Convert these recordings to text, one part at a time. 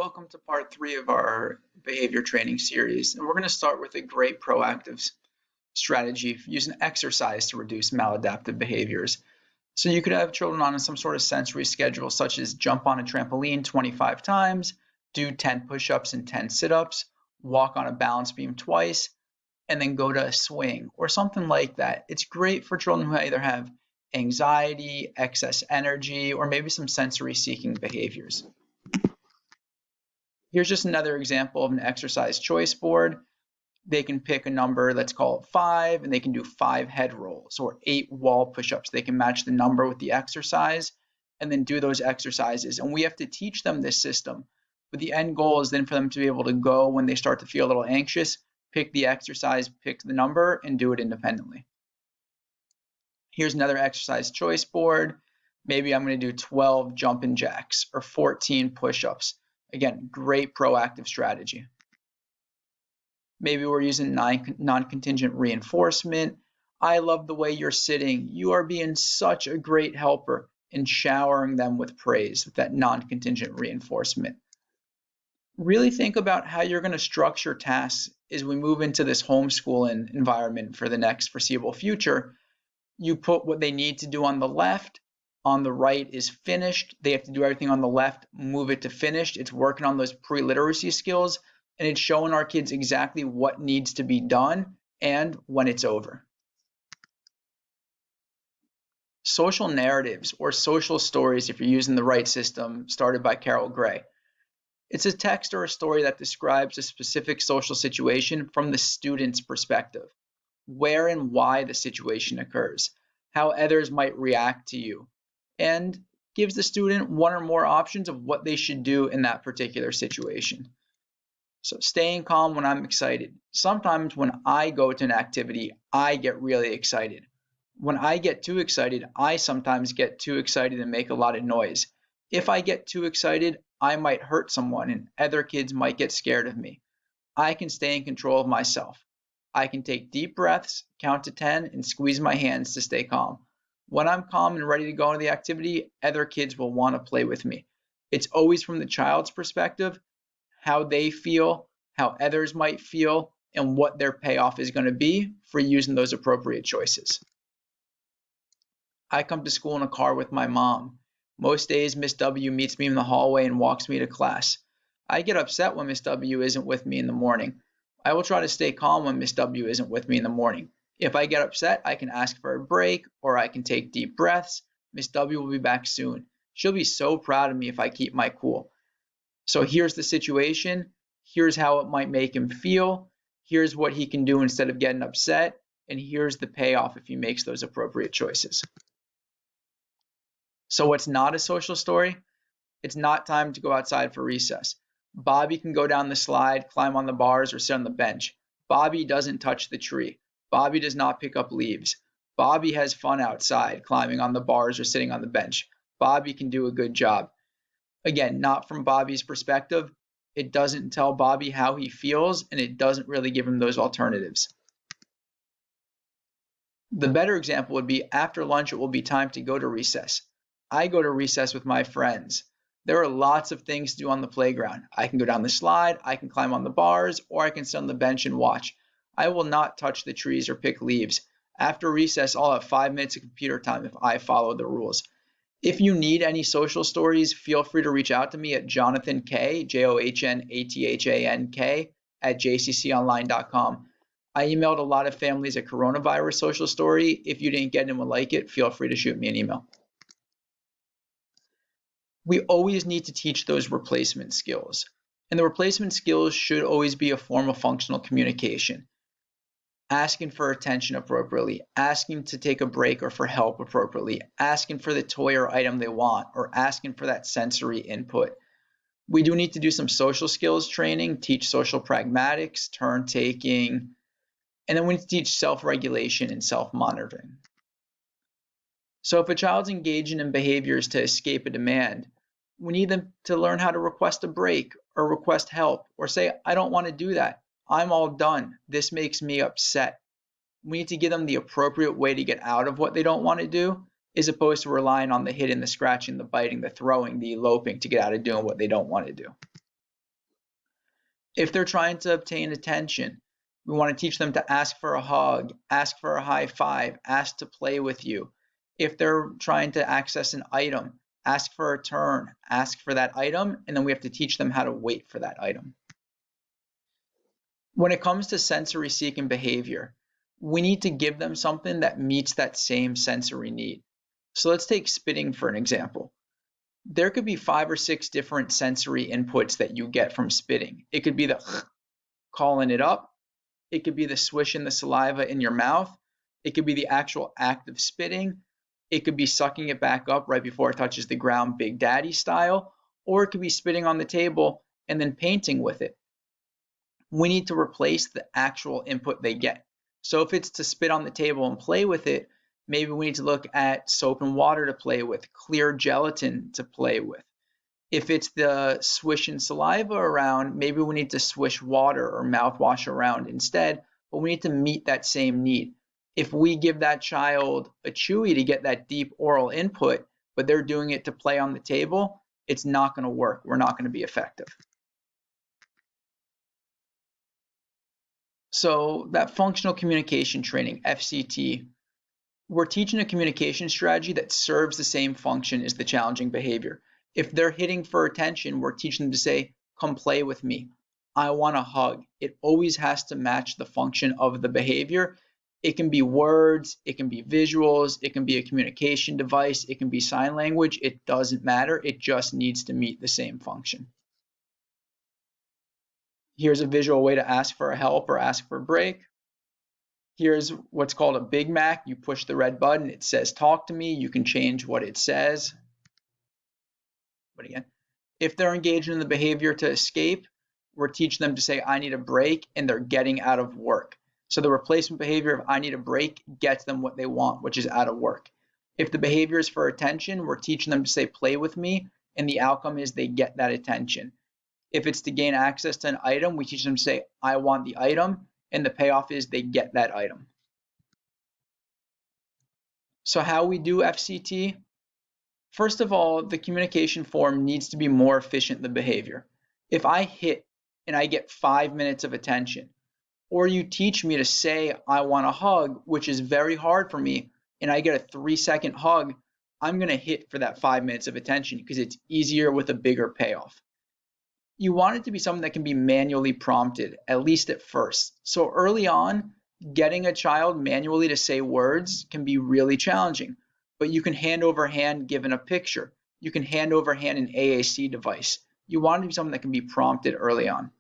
welcome to part 3 of our behavior training series. And we're going to start with a great proactive strategy using exercise to reduce maladaptive behaviors. So you could have children on some sort of sensory schedule, such as jump on a trampoline 25 times, do 10 push-ups and 10 sit-ups, walk on a balance beam twice, and then go to a swing or something like that. It's great for children who either have anxiety, excess energy, or maybe some sensory seeking behaviors. Here's just another example of an exercise choice board. They can pick a number, let's call it 5, and they can do 5 head rolls or 8 wall push-ups. They can match the number with the exercise and then do those exercises. And we have to teach them this system. But the end goal is then for them to be able to go when they start to feel a little anxious, pick the exercise, pick the number, and do it independently. Here's another exercise choice board. Maybe I'm going to do 12 jumping jacks or 14 push-ups. Again, great proactive strategy. Maybe we're using non-contingent reinforcement. I love the way you're sitting. You are being such a great helper, and showering them with praise with that non-contingent reinforcement. Really think about how you're going to structure tasks as we move into this homeschooling environment for the next foreseeable future. You put what they need to do on the left. On the right is finished. They have to do everything on the left, move it to finished. It's working on those pre-literacy skills, and it's showing our kids exactly what needs to be done and when it's over. Social narratives or social stories, if you're using the right system, started by Carol Gray. It's a text or a story that describes a specific social situation from the student's perspective, where and why the situation occurs, how others might react to you, and gives the student one or more options of what they should do in that particular situation. So staying calm when I'm excited. Sometimes when I go to an activity, I get really excited. When I get too excited, I sometimes get too excited and make a lot of noise. If I get too excited, I might hurt someone and other kids might get scared of me. I can stay in control of myself. I can take deep breaths, count to 10, and squeeze my hands to stay calm. When I'm calm and ready to go into the activity, other kids will want to play with me. It's always from the child's perspective, how they feel, how others might feel, and what their payoff is going to be for using those appropriate choices. I come to school in a car with my mom. Most days, Miss W meets me in the hallway and walks me to class. I get upset when Miss W isn't with me in the morning. I will try to stay calm when Miss W isn't with me in the morning. If I get upset, I can ask for a break or I can take deep breaths. Miss W will be back soon. She'll be so proud of me if I keep my cool. So here's the situation. Here's how it might make him feel. Here's what he can do instead of getting upset. And here's the payoff if he makes those appropriate choices. So what's not a social story? It's not time to go outside for recess. Bobby can go down the slide, climb on the bars, or sit on the bench. Bobby doesn't touch the tree. Bobby does not pick up leaves. Bobby has fun outside, climbing on the bars or sitting on the bench. Bobby can do a good job. Again, not from Bobby's perspective. It doesn't tell Bobby how he feels, and it doesn't really give him those alternatives. The better example would be after lunch, it will be time to go to recess. I go to recess with my friends. There are lots of things to do on the playground. I can go down the slide, I can climb on the bars, or I can sit on the bench and watch. I will not touch the trees or pick leaves. After recess, I'll have 5 minutes of computer time if I follow the rules. If you need any social stories, feel free to reach out to me at Jonathan K, JOHNATHANK, at jcconline.com. I emailed a lot of families a coronavirus social story. If you didn't get it and would like it, feel free to shoot me an email. We always need to teach those replacement skills. And the replacement skills should always be a form of functional communication. Asking for attention appropriately, asking to take a break or for help appropriately, asking for the toy or item they want, or asking for that sensory input. We do need to do some social skills training, teach social pragmatics, turn taking, and then we need to teach self-regulation and self-monitoring. So if a child's engaging in behaviors to escape a demand, we need them to learn how to request a break or request help or say, I don't want to do that. I'm all done. This makes me upset. We need to give them the appropriate way to get out of what they don't want to do, as opposed to relying on the hitting, the scratching, the biting, the throwing, the eloping to get out of doing what they don't want to do. If they're trying to obtain attention, we want to teach them to ask for a hug, ask for a high five, ask to play with you. If they're trying to access an item, ask for a turn, ask for that item, and then we have to teach them how to wait for that item. When it comes to sensory seeking behavior, we need to give them something that meets that same sensory need. So let's take spitting for an example. There could be 5 or 6 different sensory inputs that you get from spitting. It could be the calling it up. It could be the swishing the saliva in your mouth. It could be the actual act of spitting. It could be sucking it back up right before it touches the ground, Big Daddy style. Or it could be spitting on the table and then painting with it. We need to replace the actual input they get. So if it's to spit on the table and play with it, maybe we need to look at soap and water to play with, clear gelatin to play with. If it's the swishing saliva around, maybe we need to swish water or mouthwash around instead, but we need to meet that same need. If we give that child a chewy to get that deep oral input, but they're doing it to play on the table, it's not going to work. We're not going to be effective. So that functional communication training, FCT, we're teaching a communication strategy that serves the same function as the challenging behavior. If they're hitting for attention, we're teaching them to say, come play with me. I want a hug. It always has to match the function of the behavior. It can be words, it can be visuals, it can be a communication device, it can be sign language. It doesn't matter. It just needs to meet the same function. Here's a visual way to ask for help or ask for a break. Here's what's called a Big Mac. You push the red button, it says talk to me. You can change what it says. But again, if they're engaged in the behavior to escape, we're teaching them to say, I need a break, and they're getting out of work. So the replacement behavior of I need a break gets them what they want, which is out of work. If the behavior is for attention, we're teaching them to say, play with me, and the outcome is they get that attention. If it's to gain access to an item, we teach them to say, I want the item, and the payoff is they get that item. So how we do FCT? First of all, the communication form needs to be more efficient than behavior. If I hit and I get 5 minutes of attention, or you teach me to say I want a hug, which is very hard for me, and I get a 3-second hug, I'm going to hit for that 5 minutes of attention because it's easier with a bigger payoff. You want it to be something that can be manually prompted, at least at first. So early on, getting a child manually to say words can be really challenging, but you can hand over hand given a picture. You can hand over hand an AAC device. You want it to be something that can be prompted early on.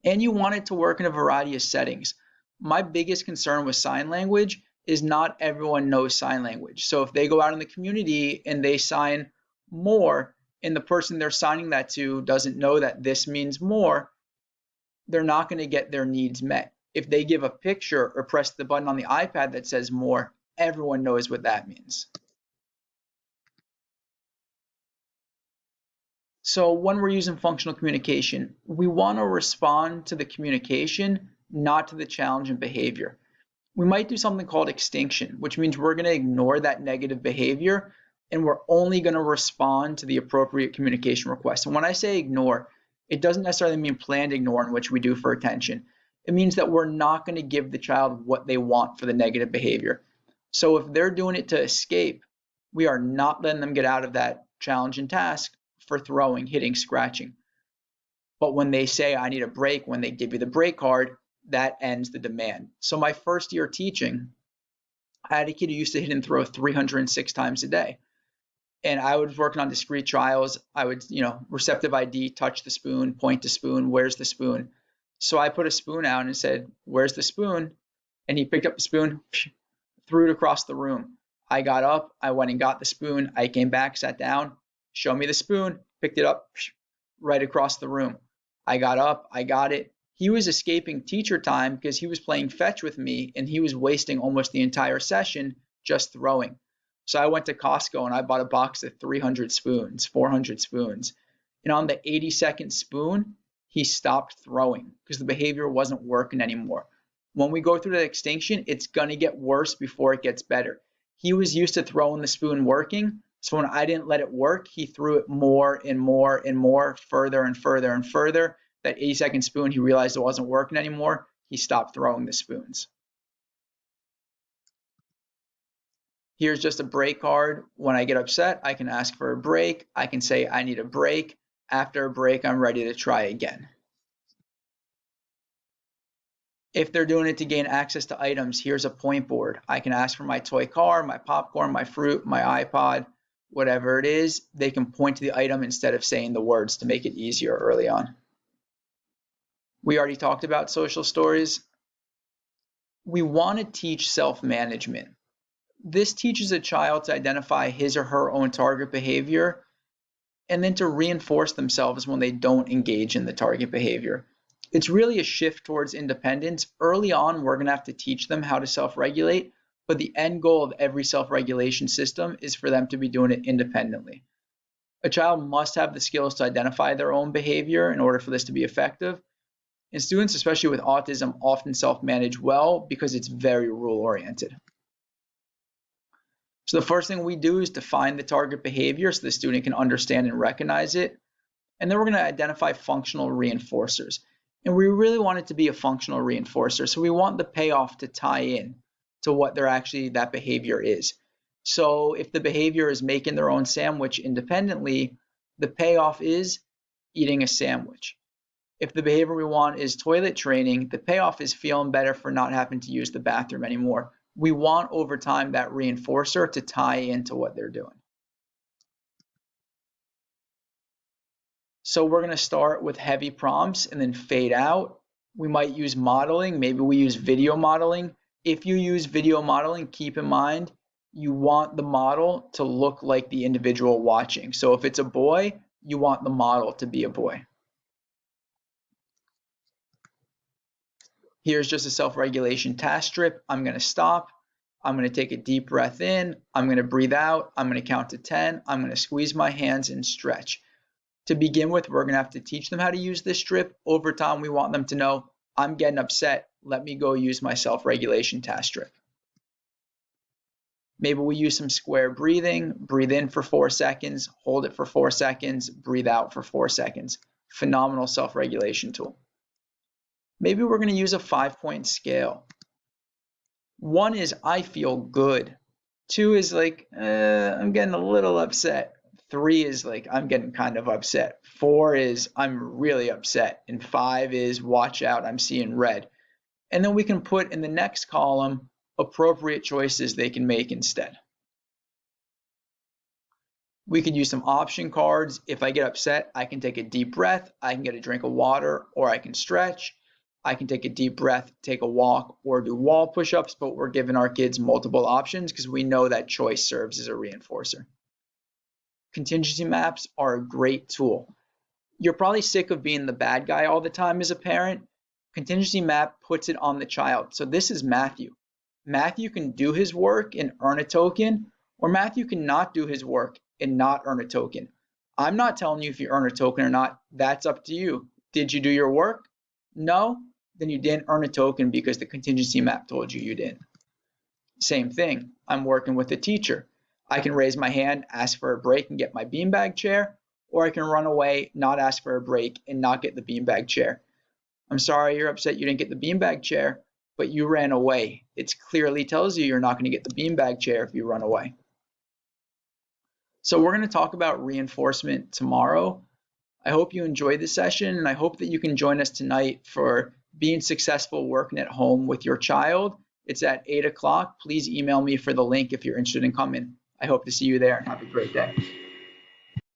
And you want it to work in a variety of settings. My biggest concern with sign language is not everyone knows sign language. So if they go out in the community and they sign more, and the person they're signing that to doesn't know that this means more, they're not going to get their needs met. If they give a picture or press the button on the iPad that says more, everyone knows what that means. So when we're using functional communication, we want to respond to the communication, not to the challenge and behavior. We might do something called extinction, which means we're going to ignore that negative behavior and we're only going to respond to the appropriate communication request. And when I say ignore, it doesn't necessarily mean planned ignoring, which we do for attention. It means that we're not going to give the child what they want for the negative behavior. So if they're doing it to escape, we are not letting them get out of that challenge and task for throwing, hitting, scratching. But when they say, I need a break, when they give you the break card, that ends the demand. So my first year teaching, I had a kid who used to hit and throw 306 times a day. And I was working on discrete trials. I would, receptive ID, touch the spoon, point to spoon, where's the spoon? So I put a spoon out and said, where's the spoon? And he picked up the spoon, threw it across the room. I got up, I went and got the spoon. I came back, sat down, show me the spoon, picked it up, right across the room. I got up, I got it. He was escaping teacher time because he was playing fetch with me and he was wasting almost the entire session just throwing. So I went to Costco and I bought a box of 300 spoons, 400 spoons. And on the 82nd spoon, he stopped throwing because the behavior wasn't working anymore. When we go through that extinction, it's going to get worse before it gets better. He was used to throwing the spoon working. So when I didn't let it work, he threw it more and more and more, further and further and further. that 80-second spoon, he realized it wasn't working anymore. He stopped throwing the spoons. Here's just a break card. When I get upset, I can ask for a break. I can say I need a break. After a break, I'm ready to try again. If they're doing it to gain access to items, here's a point board. I can ask for my toy car, my popcorn, my fruit, my iPod, whatever it is. They can point to the item instead of saying the words to make it easier early on. We already talked about social stories. We want to teach self-management. This teaches a child to identify his or her own target behavior and then to reinforce themselves when they don't engage in the target behavior. It's really a shift towards independence. Early on, we're going to have to teach them how to self-regulate, but the end goal of every self-regulation system is for them to be doing it independently. A child must have the skills to identify their own behavior in order for this to be effective. And students, especially with autism, often self-manage well because it's very rule-oriented. So the first thing we do is define the target behavior so the student can understand and recognize it. And then we're going to identify functional reinforcers. And we really want it to be a functional reinforcer. So we want the payoff to tie in to what that behavior is. So if the behavior is making their own sandwich independently, the payoff is eating a sandwich. If the behavior we want is toilet training, the payoff is feeling better for not having to use the bathroom anymore. We want over time that reinforcer to tie into what they're doing. So we're going to start with heavy prompts and then fade out. We might use modeling. Maybe we use video modeling. If you use video modeling, keep in mind you want the model to look like the individual watching. So if it's a boy, you want the model to be a boy. Here's just a self-regulation task strip. I'm going to stop. I'm going to take a deep breath in. I'm going to breathe out. I'm going to count to 10. I'm going to squeeze my hands and stretch. To begin with, we're going to have to teach them how to use this strip. Over time, we want them to know, I'm getting upset. Let me go use my self-regulation task strip. Maybe we use some square breathing. Breathe in for 4 seconds. Hold it for 4 seconds. Breathe out for 4 seconds. Phenomenal self-regulation tool. Maybe we're going to use a 5-point scale. 1 is I feel good. 2 is like, I'm getting a little upset. 3 is like, I'm getting kind of upset. 4 is, I'm really upset. And 5 is, watch out, I'm seeing red. And then we can put in the next column appropriate choices they can make instead. We could use some option cards. If I get upset, I can take a deep breath, I can get a drink of water, or I can stretch. I can take a deep breath, take a walk, or do wall push-ups, but we're giving our kids multiple options because we know that choice serves as a reinforcer. Contingency maps are a great tool. You're probably sick of being the bad guy all the time as a parent. Contingency map puts it on the child. So this is Matthew. Matthew can do his work and earn a token, or Matthew can not do his work and not earn a token. I'm not telling you if you earn a token or not. That's up to you. Did you do your work? No? Then you didn't earn a token because the contingency map told you you didn't. Same thing. I'm working with a teacher. I can raise my hand, ask for a break, and get my beanbag chair, or I can run away, not ask for a break, and not get the beanbag chair. I'm sorry you're upset you didn't get the beanbag chair, but you ran away. It clearly tells you you're not going to get the beanbag chair if you run away. So we're going to talk about reinforcement tomorrow. I hope you enjoyed this session, and I hope that you can join us tonight for being successful working at home with your child. It's at 8 o'clock. Please email me for the link if you're interested in coming. I hope to see you there, and have a great day.